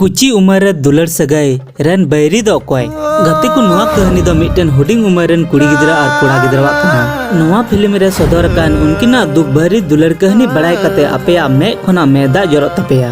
कुची उमर दुलर सगाई रन बैरी दो कोई गति को नुआ कहानी दो मिटन हुडिंग उमरन कुड़ी गिदरा और कोड़ा गिदरा कना नुआ फिल्म रे सदर कान उनकिना दुख भरी दुलर कहानी बड़ाई कते अपेया मे खना मेदा जरो तपेया।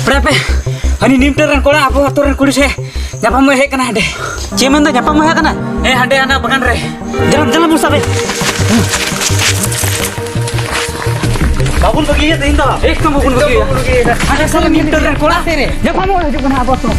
Berapa? Hani nimteran kola apa aturan kudu saya. Nyapa mau hek kana hade. Cimen nyapa mau hek kana. Hade anak bagan re. Jalan musa be. Babun bagi ya tinta. Kamu babun bagi ya. Ada salah nimteran kola sini. Nyapa mau haju kana apa tuh.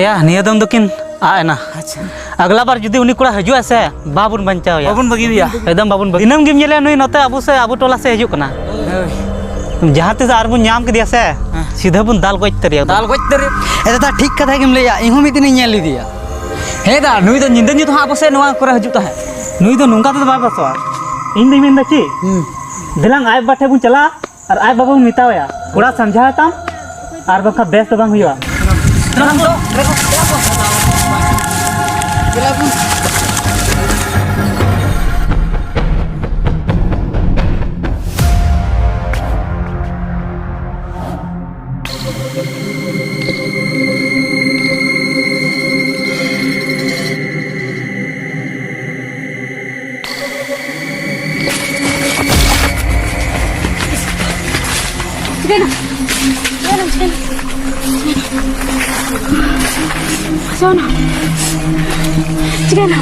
या निया दम दकिन आना अगला बार जुदी उनी कोड़ा हजू से बाबुन बंचाव या बाबुन बगी बिया एकदम बाबुन बगी दिनम गिम जेले नुई नते अबु से अबु टोला से हजू कना जहां ते आर बुन नाम के दिया से सीधा बुन दाल गोच तरिया ए दादा ठीक कथा गिम लेया इहु मिदिन नेल लिदिया हे दा नुई दो निंदा नि तो अबु से नवा कोरा हजू ता है नुई दो नुंका तो बाय बसवा इन दई मेन दची दिलांग आय बाठे बुन चला और आय बाबू मितावया कोड़ा समझाता और बखा बेस्ट बांग हुआ Sana. Cikgu.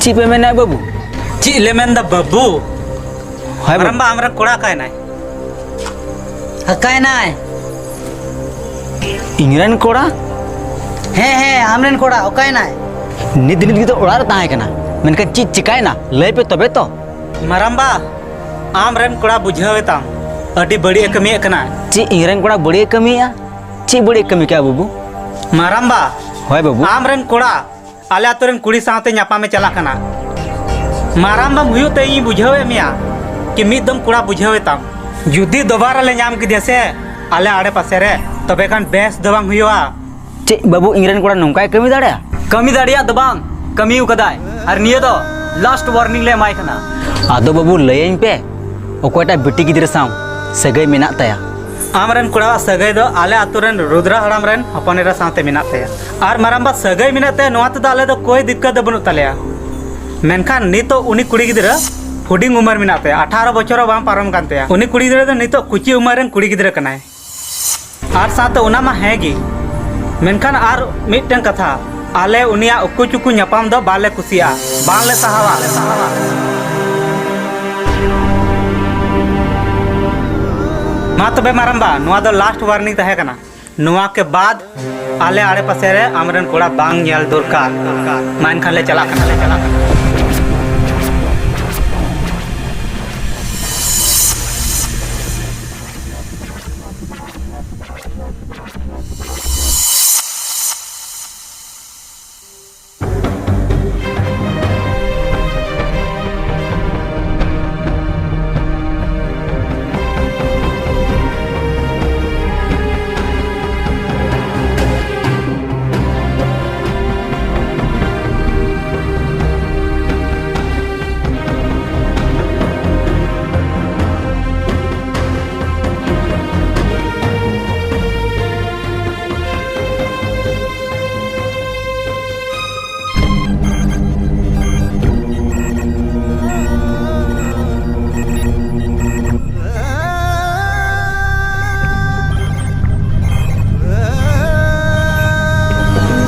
ची पे मेना बाबू ची ले मेन दा बाबू हाय मारंबा आमरे कोड़ा काय नाय हकाय नाय इंग्रन कोड़ा हे हमरेन कोड़ा हकाय नाय निद निद तो उड़ार ताहे कना मेनका ची चिकाय ना लय पे तबे तो मारंबा आमरेन कोड़ा बुझावे ताम अडी बड़ी कमी कना ची इंग्रन कोड़ा बड़ी कमिया ची बड़ी कमी क्या बाबू मारंबा हाय बाबू आमरेन कोड़ा आले आतोरेन कुड़ी साथे न्यापा में चला कना मारंबा हुयो ते ई बुझावे मिया कि मिदम कोड़ा बुझावे ताम जुदी दोबारा ले नाम किदे से आले आड़े पासे रे तबे खान बेस दबांग हुयोआ ची बाबू इंग्रन कोड़ा नौकाय कमी दाड़या कमी दाड़िया दबांग कमी उकदाय और निये दो लास्ट वार्निंग ले माय कना आदो बाबू लयन पे ओकोटा बिटी गिदरे साव सगै मेना तया आमरेन कोड़ा सगै दो आले आतोरेन रुद्रा हराम रेन हपनेरा साथे मिना तया आर मारंबा सगै मिना तया नोआ तो आले दो कोई दिक्कत दो बनु तलेया मेनखान नितो उनी कुड़ी गिदरा हुडिंग उमर मिना तया 18 बछर बाम पारम कान तया उनी कुड़ी गिदरा दो नितो कुची उमर रेन कुड़ी गिदरा कनाय आर साथे उना मा हेगी मेनखान आर मिटन कथा आले उनिया उकु चुकु न्यापाम दो बाले कुसिया बाले सहावा मा तबे मारंबा नोआ दो लास्ट वार्निंग तहे कना नोआ के बाद आले आड़े पासे रे आमरन कोड़ा बांग नेल दरकार मान खान ले चला कना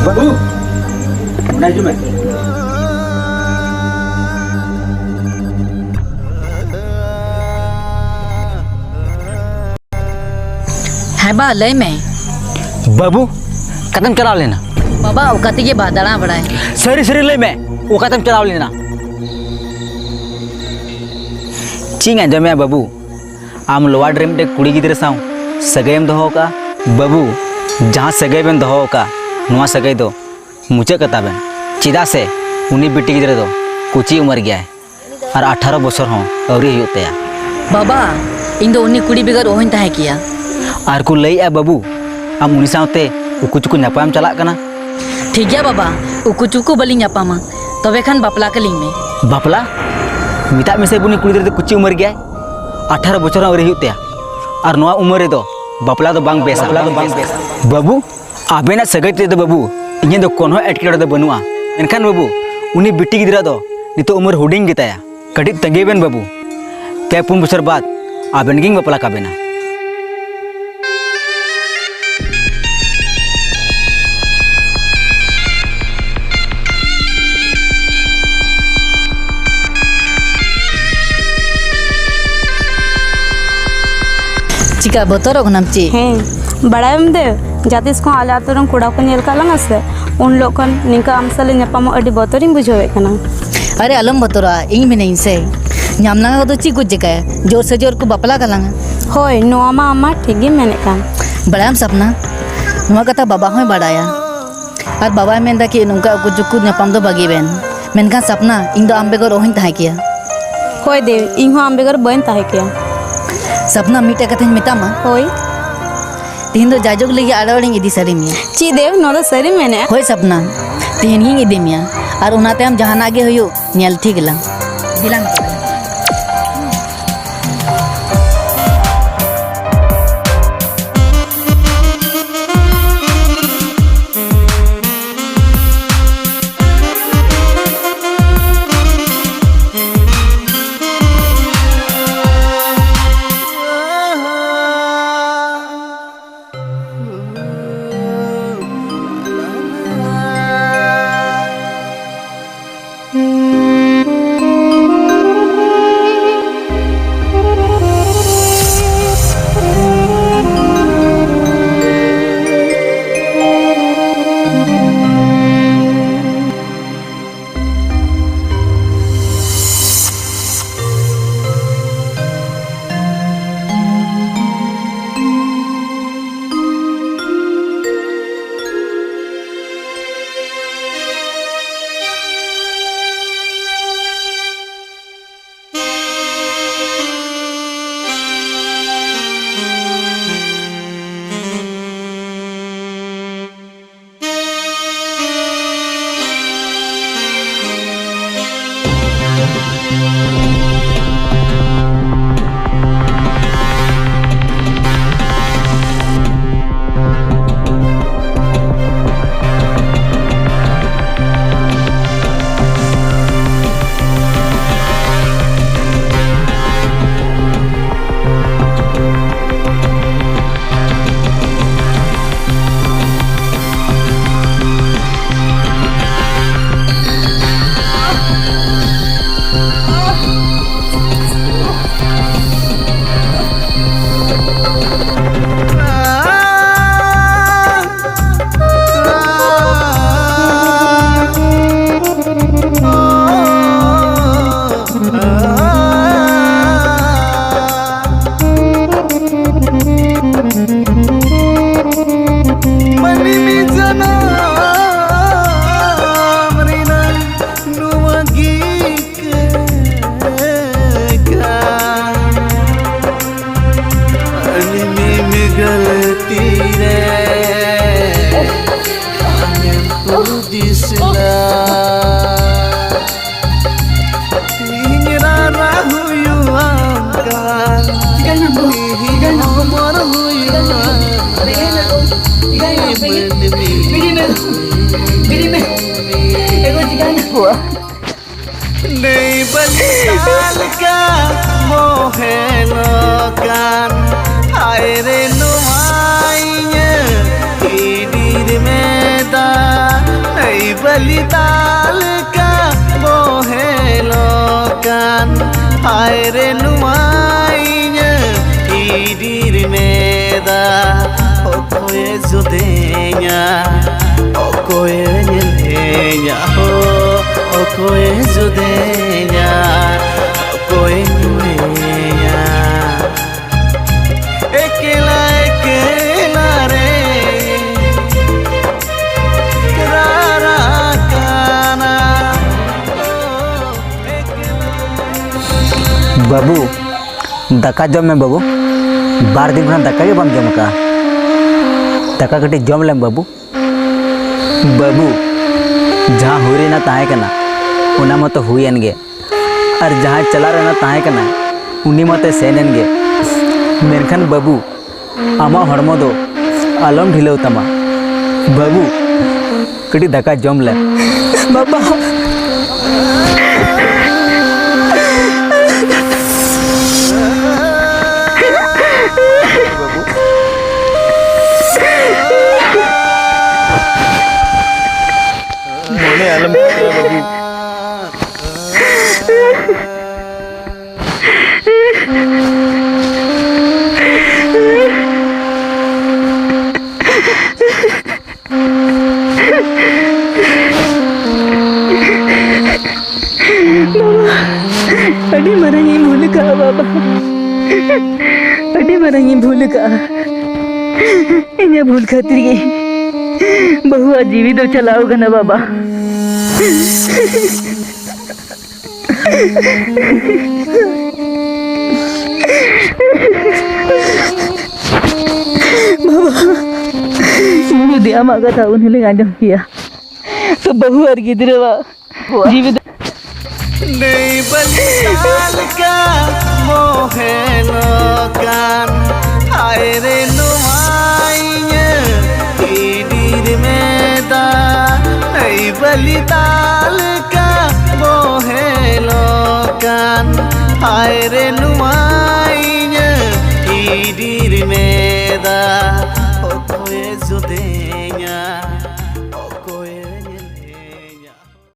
बाबू नाजू में है बा लय में बाबू कदम चलाव लेना बाबा औकाती के बादड़ा बड़ाए सरी सरी लय में वो कदम चलाव लेना चिंग आंजमे बाबू आम लोवा ड्रीम डे कुड़ी गिदरे साव सगैम दोहो का बाबू जहाँ सगै बेन दोहो का नुआ सगै दो मुचे कताबेन चिदा से उनी बिटी गिदरे दो कुची उमर गया है और 18 बछर हों अवरी हुयोतेया बाबा इन दो उन्नी कुड़ी बिगर ओहन ताहे किया और को लई आ बाबू आम उनी सावते उकु चुकु नापाम चला कना ठीक गया बाबा उकु चुकु बलिंग यापामा तबे खान बापला कलिंग में बापला मिता में से बुनी कुड़ी गिदरे दो कुची उमर गया है 18 बछर अवरी हुयोतेया और नोआ उमर दो बापला दो बांग बेसा बाबू आबेना सगै ते दो बाबू इᱧ दो कोनो एटकेड़े दो बनुआ एनखान बाबू उनी बिटी गिदरा दो नितो उमर हुडिंग गिताया कटी तंगेबेन बाबू ते 4 बछर बाद आबेन गिंग बापला काबेना चिका बतोर ओगनाम ची हैं बड़ायम दे जातिस को आले आतोरन कुड़ा को नेल कालंग से उन लोग कन निका आमसले न्यापाम अडी बतोरिंग बुझावे कना अरे अलम बतोरा इन में नहीं से ᱧᱟᱢᱞᱟᱝ ᱫᱚ ᱪᱤᱠᱩ ᱪᱤᱠᱟᱭ ᱡᱳᱨ ᱥᱮ ᱡᱳᱨ ᱠᱚ ᱵᱟᱯᱞᱟ ᱠᱟᱞᱟᱝ ᱦᱳᱭ ᱱᱚᱣᱟ ᱢᱟ ᱟᱢ ᱢᱟ ᱴᱷᱤᱠ ᱜᱮ ᱢᱮᱱᱮᱫ ᱠᱟᱱ ᱵᱟᱲᱟᱭᱟᱢ ᱥᱟᱯᱱᱟ ᱱᱚᱣᱟ ᱠᱟᱛᱷᱟ ᱵᱟᱵᱟ ᱦᱚᱸᱭ ᱵᱟᱲᱟᱭᱟ ᱟᱨ ᱵᱟᱵᱟᱭ ᱢᱮᱱᱫᱟ ᱠᱤ ᱱᱚᱝᱠᱟ ᱩᱠᱩ ᱪᱩᱠᱩ ᱧᱟᱯᱟᱢ ᱫᱚ ᱵᱟᱹᱜᱤ ᱵᱮᱱ ᱢᱮᱱᱠᱷᱟन ᱥᱟᱯᱱᱟ ᱤᱧ ᱫᱚ ᱟᱢ ᱵᱮᱜᱚᱨ ᱚᱦᱚᱧ ᱛᱟᱦᱮᱸ ᱠᱮᱭᱟ ᱦᱳᱭ ᱫᱮᱣ ᱤᱧ ᱦᱚᱸ ᱟᱢ ᱵᱮᱜᱚᱨ ᱵᱟᱹᱧ ᱛᱟᱦᱮᱸ ᱠᱮᱭᱟ ᱥᱟᱯᱱᱟ ᱢᱤᱫᱴᱮᱡ ᱠᱟᱛᱷᱟᱧ ᱢᱮᱛᱟᱢᱟ ᱦᱳᱭ ᱛᱤᱦᱤᱧ ᱫᱚ ᱡᱟᱡᱚᱜ ᱞᱟᱹᱜᱤᱫ ᱟᱲᱟᱣᱲᱤᱧ ᱤᱫᱤ ᱥᱟᱹᱨᱤ ᱢᱮᱭᱟ ᱪᱮᱫ ᱫᱮᱣ ᱱᱚᱣᱟ ᱫᱚ ᱥᱟᱹᱨᱤ ᱢᱮᱱᱮᱫ ᱦᱳᱭ ᱥᱟᱯᱱᱟ ᱛᱤᱦᱤᱧ ᱜᱤᱧ ᱤᱫᱤ ᱢᱮᱭᱟ ᱟᱨ ᱚᱱᱟ ᱛᱟᱭᱚᱢ ᱡᱟᱦᱟᱱᱟᱜ ᱜᱮ ᱦᱩᱭᱩᱜ ᱧᱮᱞ ᱴᱷᱤᱠ ᱞᱟᱝ ᱫᱤᱞᱟᱝ Nei balital ka mohelokan aire numainya hidir meda nei balital ka mohelokan aire numainya hidir meda okoye jodenya okoye nyelenya ho okoye jodenya okoye nyelenya ekela ekela re rara kana बाबू दाका जम में बाबू बार दिन खन दाका के बम जम का दाका कटी जम लेम बाबू बाबू जहाँ हुई ना ताहे कना उना मत हुईन गे और जहाँ चला रहना ताहे कना उनी मत सेनन गे मेनखान बाबू आमा हड़मो दो आलम ढिलव तमा बाबू कटी दाका जम ले बाबा मोने आलम बाबू अड़ी मरंगी भूल का बाबा अड़ी मरंगी भूल का इन्हें भूल खातिर गई बहु जीवित तो चलाओगा ना बाबा बाबा दिया मांगा था उन्हें आजम किया तो बहु और गिदरवा जीवित Nei balital ka mohelokan aire numainya hidir meda nei balital ka mohelokan aire numainya